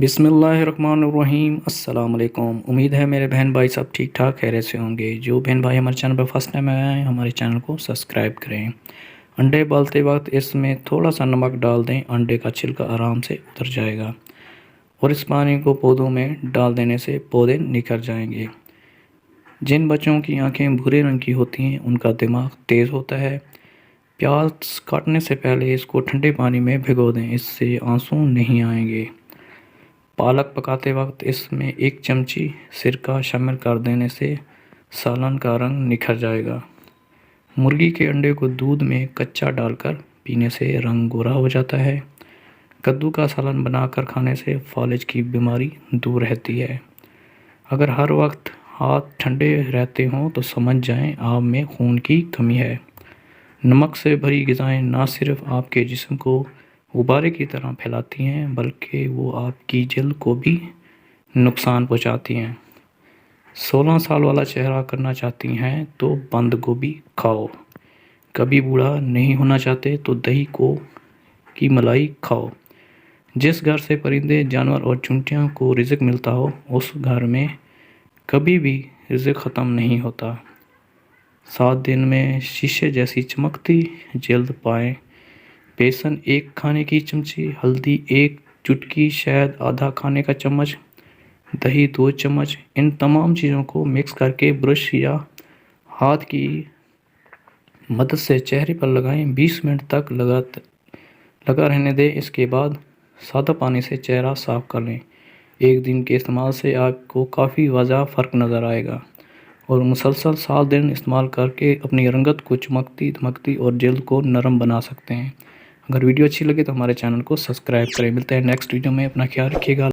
बिस्मिल्लाहिर्रहमानिर्रहीम। अस्सलाम वालेकुम। उम्मीद है मेरे बहन भाई सब ठीक ठाक खैरियत से होंगे। जो बहन भाई हमारे चैनल पर फर्स्ट टाइम आए हैं हमारे चैनल को सब्सक्राइब करें। अंडे उबालते वक्त इसमें थोड़ा सा नमक डाल दें, अंडे का छिलका आराम से उतर जाएगा और इस पानी को पौधों में डाल देने से पौधे निखर जाएंगे। जिन बच्चों की आंखें भूरे रंग की होती हैं उनका दिमाग तेज़ होता है। प्याज काटने से पहले इसको ठंडे पानी में भिगो दें, इससे आंसू नहीं आएंगे। पालक पकाते वक्त इसमें 1 चमची सिरका शामिल कर देने से सालन का रंग निखर जाएगा। मुर्गी के अंडे को दूध में कच्चा डालकर पीने से रंग गोरा हो जाता है। कद्दू का सालन बनाकर खाने से फालिज की बीमारी दूर रहती है। अगर हर वक्त हाथ ठंडे रहते हों तो समझ जाएं आप में खून की कमी है। नमक से भरी ग़िज़ाएँ ना सिर्फ आपके जिस्म को गुब्बारे की तरह फैलाती हैं बल्कि वो आपकी जल्द को भी नुकसान पहुंचाती हैं। 16 साल वाला चेहरा करना चाहती हैं तो बंद गोभी खाओ। कभी बूढ़ा नहीं होना चाहते तो दही को की मलाई खाओ। जिस घर से परिंदे जानवर और चुनटियों को रिज़्क मिलता हो उस घर में कभी भी रिज़्क ख़त्म नहीं होता। 7 दिन में शीशे जैसी चमकती जल्द पाएं। बेसन 1 खाने की चमची, हल्दी 1 चुटकी, शहद आधा खाने का चम्मच, दही 2 चम्मच। इन तमाम चीज़ों को मिक्स करके ब्रश या हाथ की मदद से चेहरे पर लगाएं। 20 मिनट तक लगा रहने दें। इसके बाद सादा पानी से चेहरा साफ कर लें। 1 दिन के इस्तेमाल से आपको काफ़ी वाज़ह फ़र्क नज़र आएगा और मुसलसल 7 दिन इस्तेमाल करके अपनी रंगत को चमकती धमकती और जल्द को नरम बना सकते हैं। अगर वीडियो अच्छी लगे तो हमारे चैनल को सब्सक्राइब करें। मिलते हैं नेक्स्ट वीडियो में। अपना ख्याल रखिएगा।